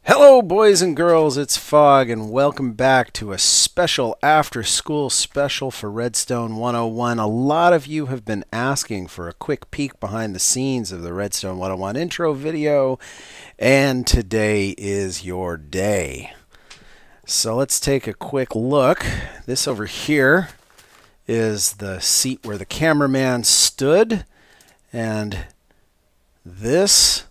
Hello, boys and girls, it's Fog, and welcome back to a special after-school special for Redstone 101. A lot of you have been asking for a quick peek behind the scenes of the Redstone 101 intro video, and today is your day. So let's take a quick look. This over here is the seat where the cameraman stood, and this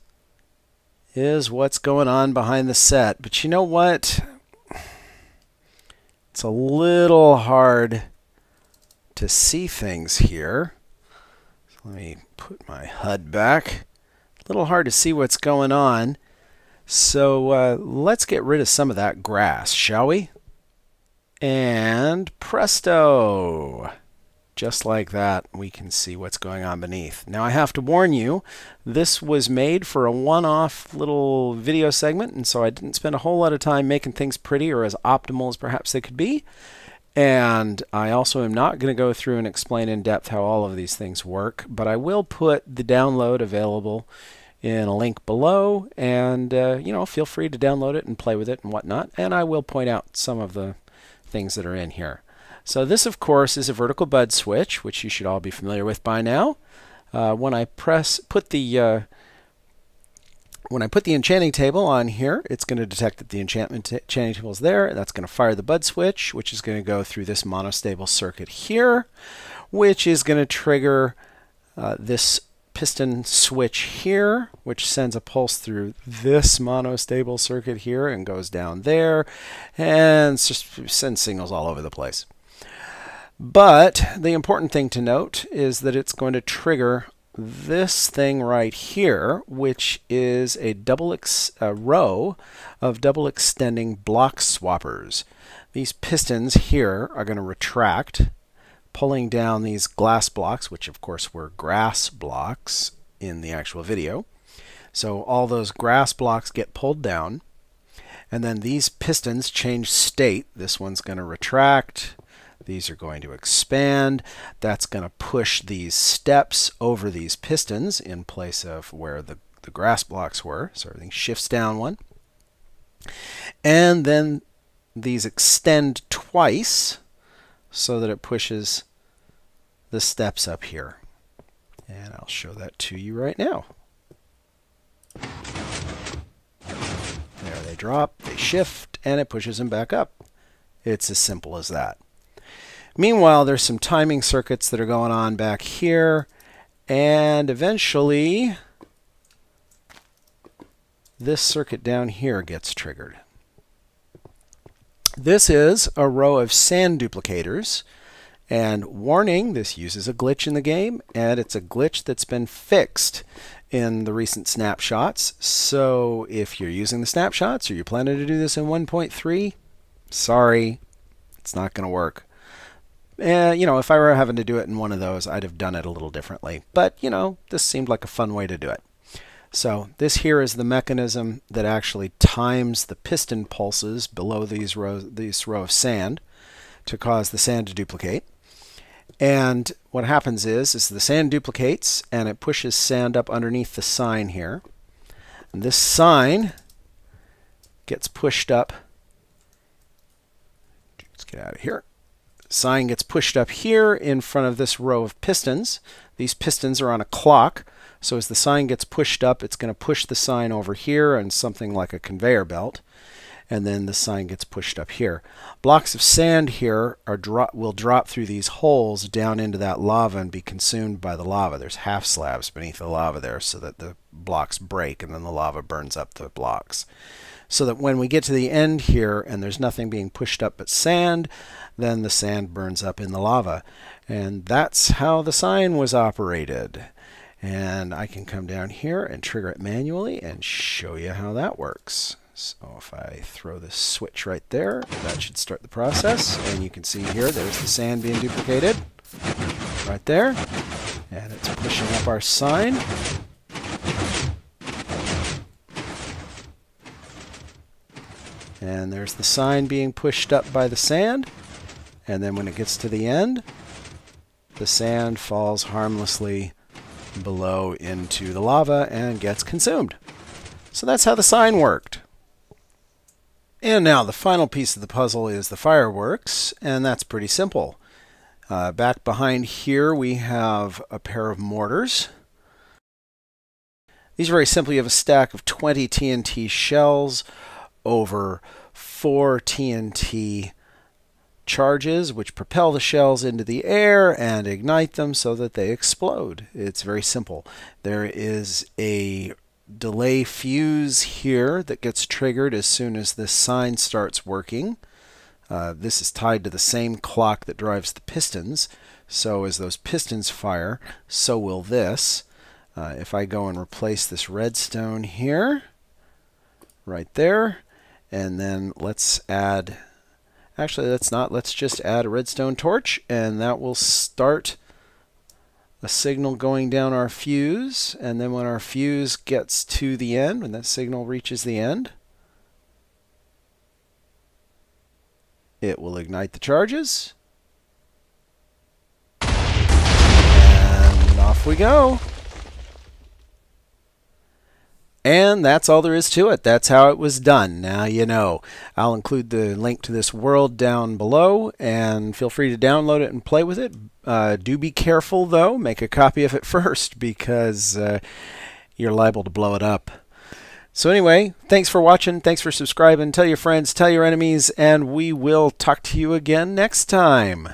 is what's going on behind the set. But you know what? It's a little hard to see things here. So let me put my HUD back. A little hard to see what's going on. So let's get rid of some of that grass, shall we? And presto! Just like that, we can see what's going on beneath. Now I have to warn you, this was made for a one-off little video segment, and so I didn't spend a whole lot of time making things pretty or as optimal as perhaps they could be. And I also am not going to go through and explain in depth how all of these things work, but I will put the download available in a link below, and feel free to download it and play with it and whatnot, and I will point out some of the things that are in here. So this, of course, is a vertical bud switch, which you should all be familiar with by now. When I put the enchanting table on here, it's going to detect that the enchanting table is there. That's going to fire the bud switch, which is going to go through this monostable circuit here, which is going to trigger this piston switch here, which sends a pulse through this monostable circuit here and goes down there, and just sends signals all over the place. But the important thing to note is that it's going to trigger this thing right here, which is a row of double extending block swappers. These pistons here are going to retract, pulling down these glass blocks, which of course were grass blocks in the actual video. So all those grass blocks get pulled down, and then these pistons change state. This one's going to retract. These are going to expand. That's going to push these steps over these pistons in place of where the grass blocks were. So everything shifts down one. And then these extend twice so that it pushes the steps up here. And I'll show that to you right now. There they drop, they shift, and it pushes them back up. It's as simple as that. Meanwhile, there's some timing circuits that are going on back here, and eventually this circuit down here gets triggered. This is a row of sand duplicators, and warning, this uses a glitch in the game, and it's a glitch that's been fixed in the recent snapshots. So if you're using the snapshots or you're planning to do this in 1.3, sorry, it's not going to work. If I were having to do it in one of those, I'd have done it a little differently. But, this seemed like a fun way to do it. So this here is the mechanism that actually times the piston pulses below this row of sand to cause the sand to duplicate. And what happens is the sand duplicates, and it pushes sand up underneath the sign here. And this sign gets pushed up. Let's get out of here. Sign gets pushed up here in front of this row of pistons. These pistons are on a clock, so as the sign gets pushed up, it's going to push the sign over here on something like a conveyor belt, and then the sign gets pushed up here. Blocks of sand here will drop through these holes down into that lava and be consumed by the lava. There's half slabs beneath the lava there so that the blocks break, and then the lava burns up the blocks. So that when we get to the end here and there's nothing being pushed up but sand, then the sand burns up in the lava. And that's how the sign was operated. And I can come down here and trigger it manually and show you how that works. So if I throw this switch right there, that should start the process. And you can see here, there's the sand being duplicated right there. And it's pushing up our sign. And there's the sign being pushed up by the sand. And then when it gets to the end, the sand falls harmlessly below into the lava and gets consumed. So that's how the sign worked. And now the final piece of the puzzle is the fireworks, and that's pretty simple. Back behind here we have a pair of mortars. These are very simple. You have a stack of 20 TNT shells over 4 TNT charges, which propel the shells into the air and ignite them so that they explode. It's very simple. There is a delay fuse here that gets triggered as soon as this sign starts working. This is tied to the same clock that drives the pistons, so as those pistons fire, so will this. If I go and replace this redstone here, right there, and then let's add, actually let's not, let's just add a redstone torch, and that will start a signal going down our fuse. And then when our fuse gets to the end, when that signal reaches the end, it will ignite the charges. And off we go. And that's all there is to it. That's how it was done. Now you know. I'll include the link to this world down below, and feel free to download it and play with it. Do be careful, though. Make a copy of it first, because you're liable to blow it up. So anyway, thanks for watching. Thanks for subscribing. Tell your friends, tell your enemies, and we will talk to you again next time.